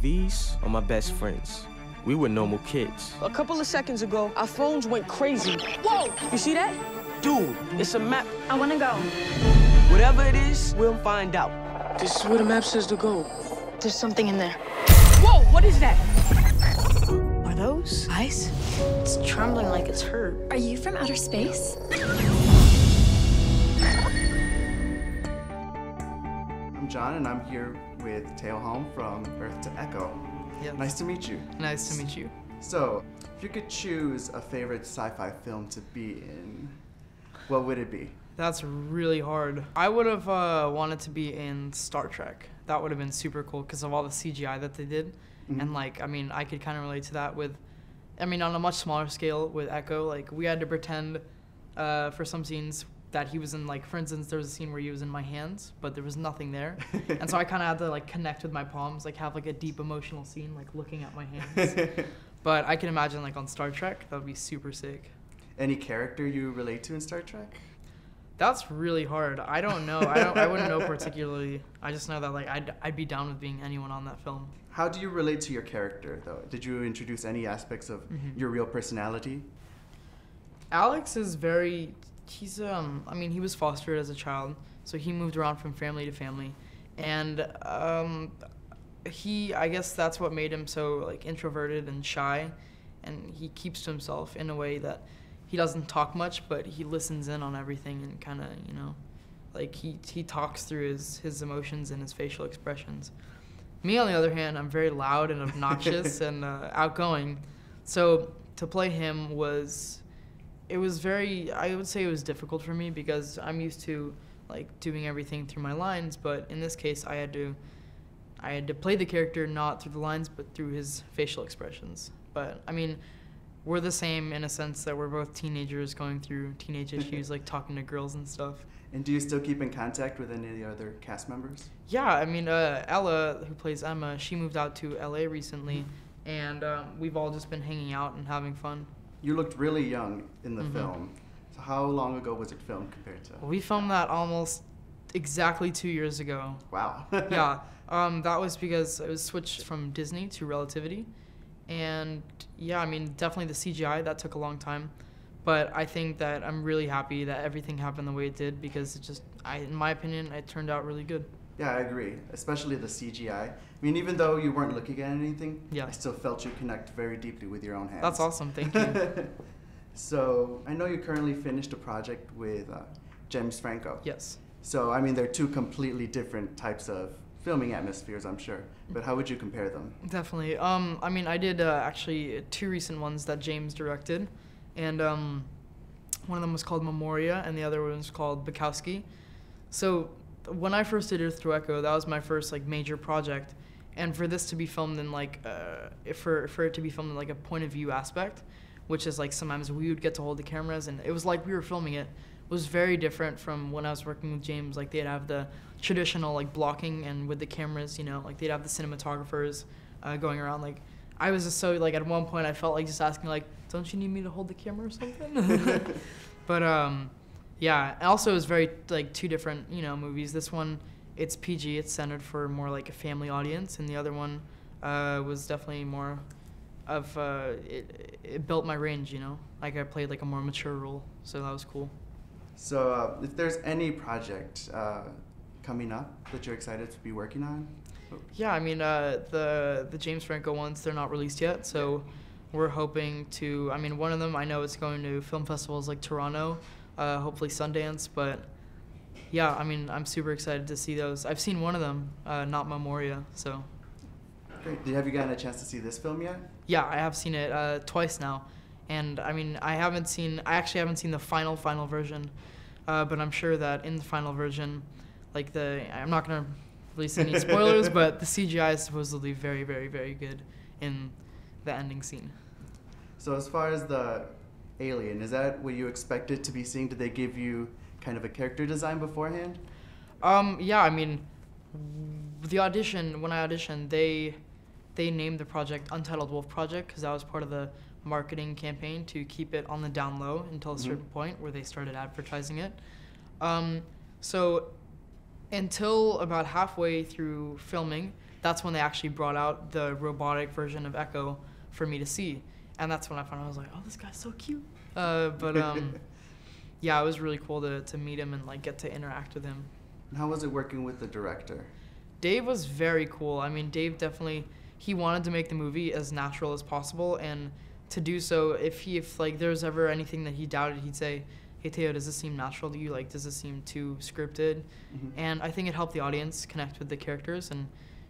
These are my best friends. We were normal kids. A couple of seconds ago, our phones went crazy. Whoa! You see that? Dude, it's a map. I want to go. Whatever it is, we'll find out. This is where the map says to go. There's something in there. Whoa, what is that? Are those ice? It's trembling like it's hurt. Are you from outer space? I'm John, and I'm here with Teo Halm from Earth to Echo. Yes. Nice to meet you. Nice to meet you. So, if you could choose a favorite sci-fi film to be in, what would it be? That's really hard. I would have wanted to be in Star Trek. That would have been super cool because of all the CGI that they did. Mm-hmm. And like, I mean, I could kind of relate to that with, I mean, on a much smaller scale with Echo, like we had to pretend for some scenes that he was in, like, for instance, there was a scene where he was in my hands, but there was nothing there. And so I kind of had to like connect with my palms, like have like a deep emotional scene, like looking at my hands. But I can imagine like on Star Trek, that would be super sick. Any character you relate to in Star Trek? That's really hard. I don't know. I wouldn't know particularly. I just know that like I'd be down with being anyone on that film. How do you relate to your character, though? Did you introduce any aspects of your real personality? Alex is very, he's I mean, he was fostered as a child, so he moved around from family to family, and I guess that's what made him so like introverted and shy, and he keeps to himself in a way that he doesn't talk much, but he listens in on everything and kind of, you know, like he talks through his emotions and his facial expressions. Me, on the other hand, I'm very loud and obnoxious and outgoing. So to play him it was very, I would say it was difficult for me because I'm used to like doing everything through my lines, but in this case I had to play the character not through the lines but through his facial expressions. But I mean, we're the same in a sense that we're both teenagers going through teenage issues, like talking to girls and stuff. And do you still keep in contact with any of the other cast members? Yeah, I mean, Ella, who plays Emma, she moved out to LA recently, and we've all just been hanging out and having fun. You looked really young in the film. So how long ago was it filmed compared to? We filmed that almost exactly 2 years ago. Wow. Yeah, that was because it was switched from Disney to Relativity. And yeah, I mean, definitely the CGI, that took a long time. But I think that I'm really happy that everything happened the way it did because it just, in my opinion, it turned out really good. Yeah, I agree, especially the CGI. I mean, even though you weren't looking at anything, yeah, I still felt you connect very deeply with your own hands. That's awesome, thank you. So, I know you currently finished a project with James Franco. Yes. So, I mean, they're two completely different types of filming atmospheres, I'm sure. But how would you compare them? Definitely. I mean, I did actually 2 recent ones that James directed. And one of them was called Memoria, and the other one was called Bukowski. So when I first did Earth to Echo, that was my first like major project. And for this to be filmed in like, for it to be filmed in like a point of view aspect, which is like sometimes we would get to hold the cameras, and it was like we were filming it, was very different from when I was working with James. Like they'd have the traditional like blocking, and with the cameras, you know, like they'd have the cinematographers going around. Like I was just so like at one point I felt like just asking like, don't you need me to hold the camera or something? But yeah, also it was very like 2 different, you know, movies. This one, it's PG, it's centered for more like a family audience, and the other one was definitely more of it built my range, you know, like I played like a more mature role, so that was cool. So if there's any project coming up that you're excited to be working on? Yeah, I mean, the James Franco ones, they're not released yet, so we're hoping to, I mean, one of them I know it's going to film festivals like Toronto, hopefully Sundance, but yeah, I mean, I'm super excited to see those. I've seen one of them, not Memoria, so. Great. Have you gotten a chance to see this film yet? Yeah, I have seen it twice now, and I mean, I actually haven't seen the final version, but I'm sure that in the final version, like I'm not gonna release any spoilers, but the CGI is supposedly very, very, very good in the ending scene. So as far as the alien, is that what you expected to be seeing? Did they give you kind of a character design beforehand? Yeah, I mean, when I auditioned, they named the project Untitled Wolf Project because that was part of the marketing campaign to keep it on the down low until a certain point where they started advertising it. So until about halfway through filming, that's when they actually brought out the robotic version of Echo for me to see. And that's when I found out, I was like, oh, this guy's so cute. Yeah, it was really cool to meet him and like get to interact with him. And how was it working with the director? Dave was very cool. I mean, Dave definitely, he wanted to make the movie as natural as possible, and to do so, if like there was ever anything that he doubted, he'd say, hey Teo, does this seem natural to you? Like, does this seem too scripted? And I think it helped the audience connect with the characters and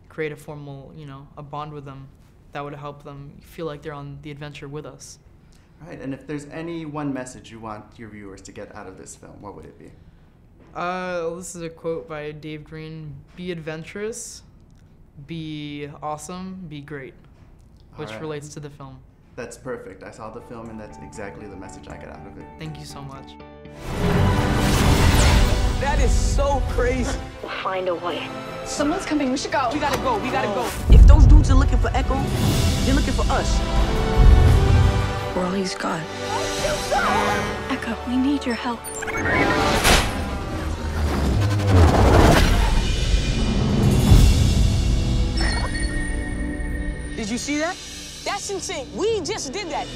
create a formal, a bond with them that would help them feel like they're on the adventure with us. Right, and if there's any one message you want your viewers to get out of this film, what would it be? This is a quote by Dave Green: be adventurous, be awesome, be great, which relates to the film. That's perfect. I saw the film and that's exactly the message I got out of it. Thank you so much. That is so crazy. We'll find a way. Someone's coming. We should go. We gotta go. We gotta go. If those dudes are looking for Echo, they're looking for us. We're all he's got. Echo, we need your help. Did you see that? That's insane. We just did that.